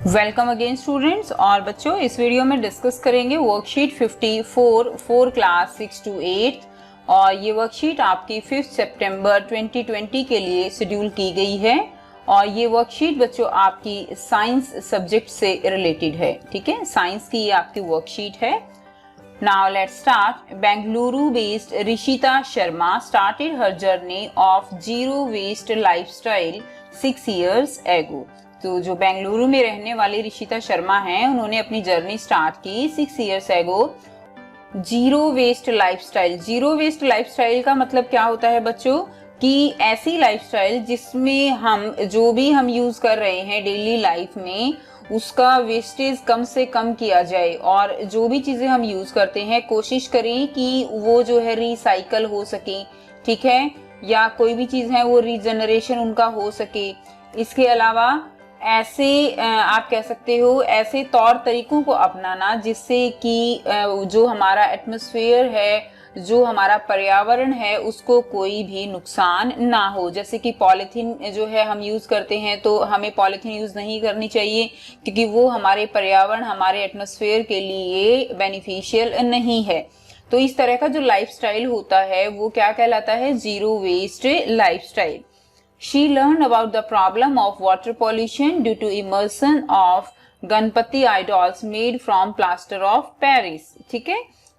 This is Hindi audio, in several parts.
Welcome again students. और बच्चों इस वीडियो में डिस्कस करेंगे वर्कशीट 54 फॉर क्लास 6 to 8 और ये वर्कशीट आपकी 5 सितंबर 2020 के लिए शेड्यूल की गई है और ये वर्कशीट बच्चों आपकी साइंस सब्जेक्ट से रिलेटेड है। ठीक है, साइंस की ये आपकी वर्कशीट है। Now let's start. Bengaluru based Rishita Sharma started her journey of zero waste lifestyle 6 years ago। तो जो बेंगलुरु में रहने वाली रिशिता शर्मा हैं, उन्होंने अपनी जर्नी स्टार्ट की 6 years ago। Zero waste lifestyle, zero waste lifestyle का मतलब क्या होता है बच्चों कि ऐसी लाइफस्टाइल जिसमें हम जो भी हम यूज कर रहे हैं डेली लाइफ में उसका वेस्टेज कम से कम किया जाए और जो भी चीजें हम यूज करते हैं कोशिश करें कि वो जो है रिसाइकल हो सके। ठीक है, या कोई भी चीज है वो रीजनरेशन उनका हो सके। इसके अलावा ऐसे आप कह सकते हो ऐसे तौर तरीकों को अपनाना जिससे कि जो हमारा एटमॉस्फेयर है, जो हमारा पर्यावरण है, उसको कोई भी नुकसान ना हो। जैसे कि पॉलीथीन जो है हम यूज करते हैं तो हमें पॉलीथीन यूज नहीं करनी चाहिए क्योंकि वो हमारे पर्यावरण, हमारे एटमॉस्फेयर के लिए बेनिफिशियल नहीं है। तो इस तरह का जो लाइफस्टाइल होता है वो क्या कहलाता है? Zero waste lifestyle. She learned about the problem of water pollution due to immersion of Ganpati idols made from plaster of Paris। ठीक है,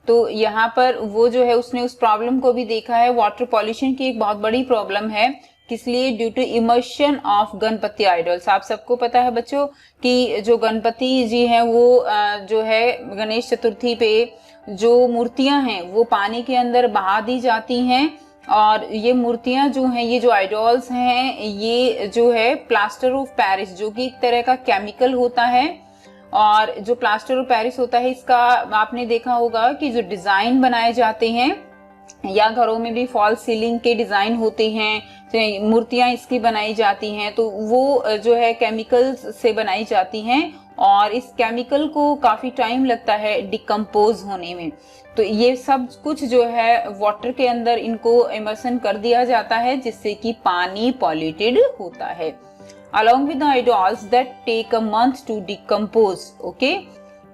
तो यहाँ पर वो जो है उसने उस प्रॉब्लम को भी देखा है। वाटर पॉल्यूशन की एक बहुत बड़ी प्रॉब्लम है, किस लिए? Due to immersion of Ganpati idols. आप सबको पता है बच्चों कि जो गणपति जी हैं वो जो है गणेश चतुर्थी पे जो मूर्तियां हैं वो पानी के अंदर बहा दी जाती हैं और ये मूर्तियां जो हैं, ये जो आइडॉल्स हैं, ये जो है प्लास्टर ऑफ पेरिस जो कि एक तरह का केमिकल होता है। और जो प्लास्टर ऑफ पेरिस होता है इसका आपने देखा होगा कि जो डिजाइन बनाए जाते हैं या घरों में भी फॉल सीलिंग के डिजाइन होते हैं, तो मूर्तियां इसकी बनाई जाती हैं तो वो जो है केमिकल्स से बनाई जाती हैं और इस केमिकल को काफी टाइम लगता है डिकम्पोज होने में। तो ये सब कुछ जो है वाटर के अंदर इनको इमर्सन कर दिया जाता है जिससे कि पानी पॉल्यूटेड होता है। Along with the idols that take a month to decompose, okay?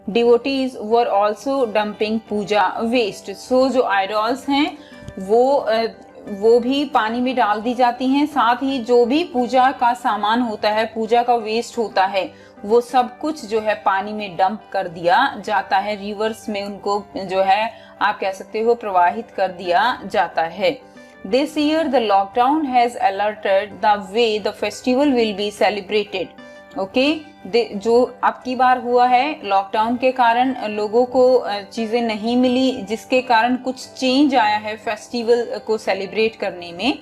Devotees were also dumping puja waste. So जो idols हैं वो भी पानी में डाल दी जाती हैं। साथ ही जो भी पूजा का सामान होता है, पूजा का वेस्ट होता है, वो सब कुछ जो है पानी में डंप कर दिया जाता है। रिवर्स में उनको जो है आप कह सकते हो प्रवाहित कर दिया जाता है। This year the lockdown has alerted the way the festival will be celebrated. Okay? जो अब की बार हुआ है लॉकडाउन के कारण लोगों को चीजें नहीं मिली जिसके कारण कुछ चेंज आया है फेस्टिवल को सेलिब्रेट करने में।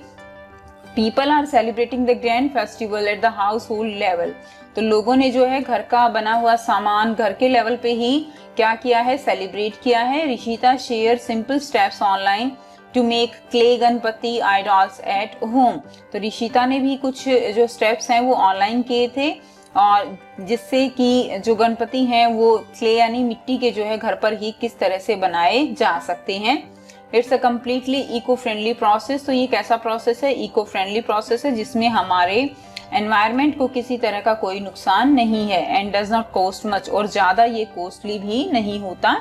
People are celebrating the grand festival at the household level. तो लोगों ने जो है घर का बना हुआ सामान घर के लेवल पे ही क्या किया है? सेलिब्रेट किया है। Rishita share simple steps online to make clay Ganpati idols at home. तो रिशिता ने भी कुछ जो स्टेप्स हैं वो ऑनलाइन किए थे और जिससे कि जो गणपति हैं वो क्ले यानी मिट्टी के जो है घर पर ही किस तरह से बनाए जा सकते हैं। It's a completely eco friendly process. तो ये कैसा प्रोसेस है? इको फ्रेंडली प्रोसेस है जिसमें हमारे एनवायरमेंट को किसी तरह का कोई नुकसान नहीं है and does not cost much, और ज्यादा ये कॉस्टली भी नहीं होता।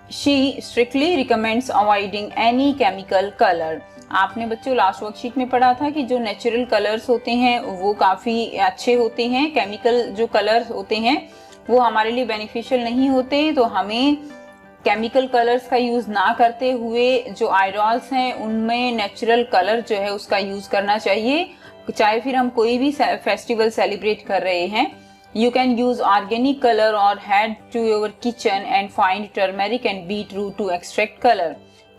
She strictly recommends avoiding any chemical color। आपने बच्चों लास्ट वर्कशीट में पढ़ा था कि जो नेचुरल कलर्स होते हैं वो काफी अच्छे होते हैं, केमिकल जो कलर्स होते हैं वो हमारे लिए बेनिफिशियल नहीं होते। तो हमें केमिकल कलर्स का यूज ना करते हुए जो आइडॉल्स हैं उनमें नेचुरल कलर जो है उसका यूज करना चाहिए, चाहे फिर हम कोई भी फेस्टिवल सेलिब्रेट कर रहे हैं। You can use organic color or head to your kitchen and find turmeric and beetroot to extract color।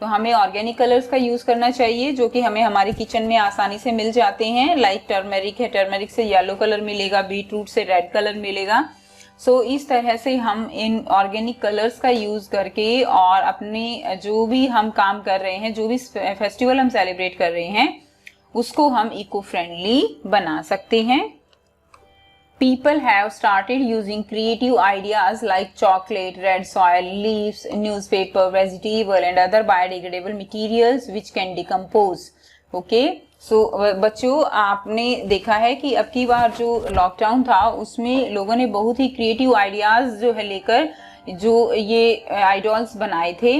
तो हमें ऑर्गेनिक कलर्स का यूज करना चाहिए जो कि हमें हमारे किचन में आसानी से मिल जाते हैं। लाइक टर्मरिक है, टर्मरिक से येलो कलर मिलेगा, बीटरूट से रेड कलर मिलेगा। सो इस तरह से हम इन ऑर्गेनिक कलर्स का यूज करके और अपने जो भी हम काम कर रहे हैं, जो भी फेस्टिवल हम सेलिब्रेट कर रहे हैं उसको हम इको फ्रेंडली बना सकते हैं। People have started using creative ideas like chocolate, red soil, leaves, newspaper, vegetable and other biodegradable materials which can decompose. Okay? बच्चों, आपने देखा है कि अब की बार जो लॉकडाउन था उसमें लोगों ने बहुत ही क्रिएटिव आइडियाज जो है लेकर जो ये आइडॉल्स बनाए थे।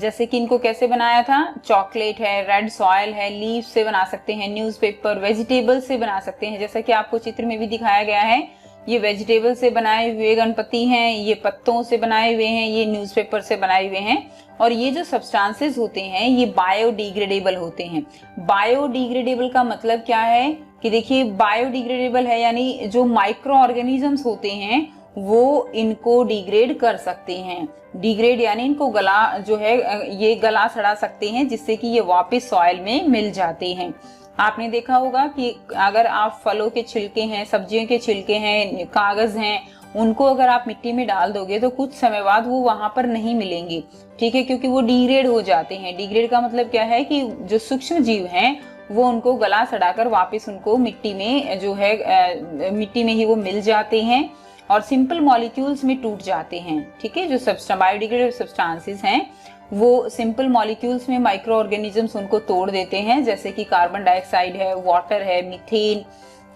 जैसे कि इनको कैसे बनाया था, चॉकलेट है, रेड सॉयल है, लीफ से बना सकते हैं, न्यूज़पेपर, वेजिटेबल से बना सकते हैं, जैसा कि आपको चित्र में भी दिखाया गया है। ये वेजिटेबल से बनाए हुए गणपति हैं, ये पत्तों से बनाए हुए हैं, ये न्यूज़पेपर से बनाए हुए हैं। और ये जो सब्सटेंसेस होते हैं ये बायोडिग्रेडेबल होते हैं। बायोडिग्रेडेबल का मतलब क्या है कि देखिए, बायोडिग्रेडेबल है यानी जो माइक्रो ऑर्गेनिजम्स होते हैं वो इनको डिग्रेड कर सकते हैं। डिग्रेड यानी इनको गला जो है ये गला सड़ा सकते हैं, जिससे कि ये वापस सॉइल में मिल जाते हैं। आपने देखा होगा कि अगर आप फलों के छिलके हैं, सब्जियों के छिलके हैं, कागज हैं, उनको अगर आप मिट्टी में डाल दोगे तो कुछ समय बाद वो वहां पर नहीं मिलेंगे, ठीक है, क्योंकि वो डिग्रेड हो जाते हैं। डिग्रेड का मतलब क्या है कि जो सूक्ष्म जीव हैं वो उनको गला सड़ाकर वापस उनको मिट्टी में जो है मिट्टी में ही वो मिल जाते हैं और सिंपल मॉलिक्यूल्स में टूट जाते हैं, ठीक है। जो बायोडिग्रेडेबल सब्सटेंसेस हैं वो सिंपल मॉलिक्यूल्स में माइक्रो ऑर्गेनिजम्स उनको तोड़ देते हैं, जैसे कि कार्बन डाइऑक्साइड है, वाटर है, मीथेन,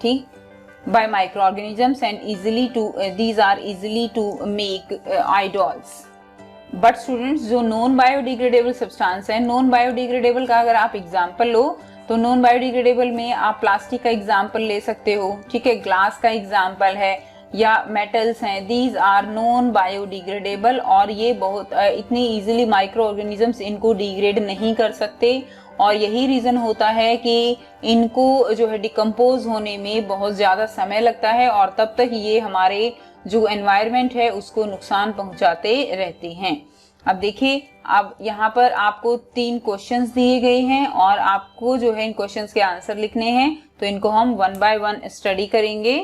ठीक, by microorganisms and these are easily to make idols. But students, जो नॉन बायोडिग्रेडेबल सब्सटेंस है, नॉन बायोडिग्रेडेबल का अगर आप एग्जांपल लो तो नॉन बायोडिग्रेडेबल में आप प्लास्टिक का एग्जांपल ले सकते हो, ठीक है, ग्लास का एग्जांपल है या मेटल्स हैं। दीज आर नॉन बायोडिग्रेडेबल और ये बहुत इतनी इजीली माइक्रो ऑर्गेनिजम्स इनको डिग्रेड नहीं कर सकते और यही रीजन होता है कि इनको जो है डिकम्पोज होने में बहुत ज्यादा समय लगता है और तब तक ये हमारे जो एनवायरनमेंट है उसको नुकसान पहुंचाते रहते हैं। अब देखिए, अब यहाँ पर आपको 3 क्वेश्चंस दिए गए हैं और आपको जो है इन क्वेश्चंस के आंसर लिखने हैं, तो इनको हम 1 बाय 1 स्टडी करेंगे।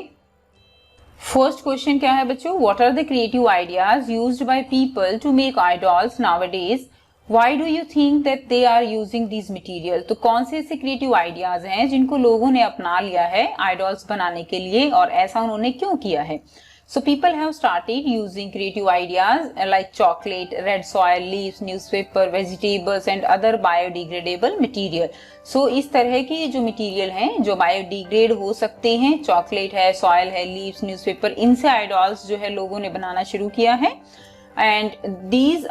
फर्स्ट क्वेश्चन क्या है बच्चों, what are the creative ideas used by people to make idols nowadays, why do you think that they are using this material. तो कौन से ऐसे क्रिएटिव आइडियाज हैं जिनको लोगों ने अपना लिया है आइडॉल्स बनाने के लिए और ऐसा उन्होंने क्यों किया है। So people have started using creative ideas like chocolate, red soil, leaves, newspaper, vegetables and other biodegradable material. So इस तरह की जो मटेरियल हैं जो बायोडिग्रेड हो सकते हैं, चॉकलेट है, सॉयल है, लीव्स, न्यूज़पेपर, इनसे आइडॉल्स जो है लोगों ने बनाना शुरू किया है। And these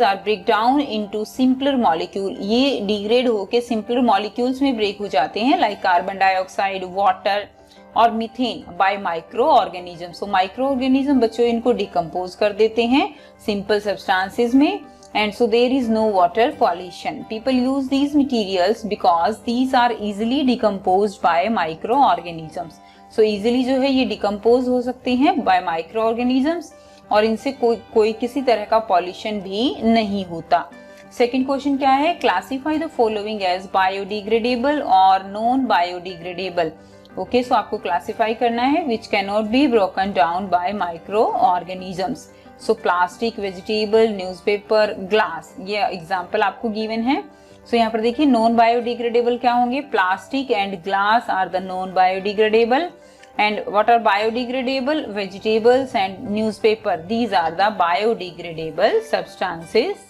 are break down into simpler molecule. ये डिग्रेड होके सिंपलर मॉलिक्यूल्स में ब्रेक हो जाते हैं, लाइक कार्बन डाइऑक्साइड, वाटर और methane by micro organism. So micro organism बच्चों इनको डिकम्पोज कर देते हैं सिंपल सब्सटेंसेस में, and so there is no water pollution. People use these materials because these are easily decompose by micro organisms. So easily जो है ये डिकम्पोज हो सकते हैं बाय माइक्रो ऑर्गेनिजम्स और इनसे कोई किसी तरह का पॉल्यूशन भी नहीं होता। सेकेंड क्वेश्चन क्या है, classify the following as biodegradable और नॉन बायोडिग्रेडेबल। ओके, सो आपको क्लासिफाई करना है which can not be broken down by micro organisms. So plastic, vegetable, newspaper, glass, ये एग्जाम्पल आपको गिवन है। सो यहाँ पर देखिए नॉन बायोडिग्रेडेबल क्या होंगे, plastic and glass are the non biodegradable and what are biodegradable, vegetables and newspaper, these are the biodegradable substances.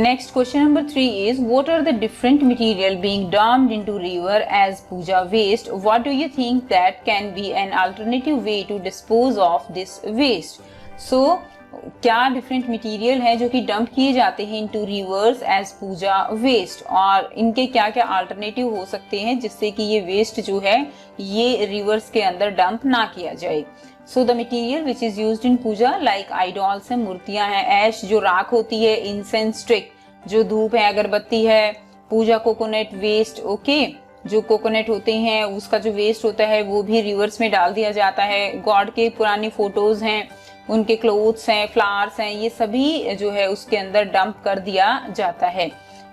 Next question number 3 is what are the different material being dumped into river as puja waste, what do you think that can be an alternative way to dispose of this waste। so क्या डिफरेंट मटेरियल है जो कि डंप किए जाते हैं इनटू रिवर्स एज पूजा वेस्ट और इनके क्या क्या अल्टरनेटिव हो सकते हैं जिससे कि ये वेस्ट जो है ये रिवर्स के अंदर डंप ना किया जाए। So the material which is used in puja like idols है, मूर्तियां हैं, ऐश जो राख होती है, इंसेंस स्टिक जो धूप है, अगरबत्ती है, पूजा कोकोनट वेस्ट, ओके, जो कोकोनट होते हैं उसका जो वेस्ट होता है वो भी रिवर्स में डाल दिया जाता है। गॉड के पुरानी फोटोज हैं, उनके क्लोथ्स हैं, फ्लावर्स हैं, ये सभी जो है उसके अंदर डंप कर दिया जाता है।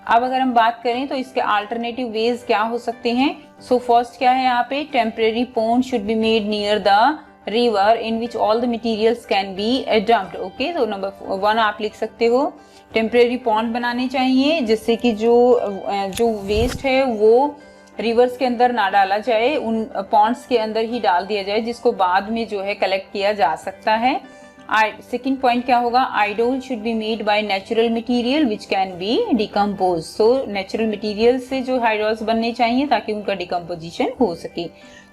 अब अगर हम बात करें तो इसके अल्टरनेटिव वेज क्या हो सकते हैं। सो फर्स्ट क्या है यहाँ पे, temporary pond should be made near the river in which all the materials can be dumped. Okay, तो नंबर 1 आप लिख सकते हो, टेम्परेरी पॉन्ड बनाने चाहिए जिससे कि जो वेस्ट है वो रिवर्स के अंदर ना डाला जाए, उन पॉन्ड्स के अंदर ही डाल दिया जाए जिसको बाद में जो है कलेक्ट किया जा सकता है। सेकेंड पॉइंट क्या होगा, idol should be made by natural material which can be decompose. So natural material से जो आइडोल्स बनने चाहिए ताकि उनका डिकम्पोजिशन हो सके।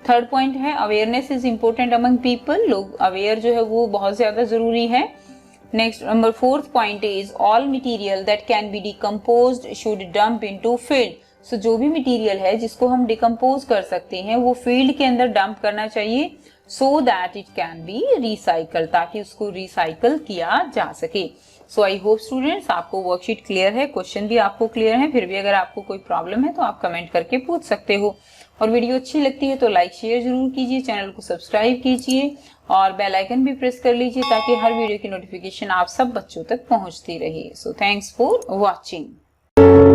थर्ड पॉइंट है awareness is important among people, लोग अवेयर जो है वो बहुत ज्यादा जरूरी है। Next number fourth point is all material that can be decomposed should dump into field. So जो भी मटेरियल है जिसको हम डिकम्पोज कर सकते हैं वो फील्ड के अंदर डंप करना चाहिए, so that it can be recycle, ताकि उसको रिसाइकल किया जा सके। सो आई होप स्टूडेंट्स आपको वर्कशीट क्लियर है, क्वेश्चन भी आपको क्लियर है। फिर भी अगर आपको कोई प्रॉब्लम है तो आप कमेंट करके पूछ सकते हो। और वीडियो अच्छी लगती है तो लाइक शेयर जरूर कीजिए, चैनल को सब्सक्राइब कीजिए और बेल आइकन भी प्रेस कर लीजिए ताकि हर वीडियो की नोटिफिकेशन आप सब बच्चों तक पहुंचती रहे। So thanks for watching.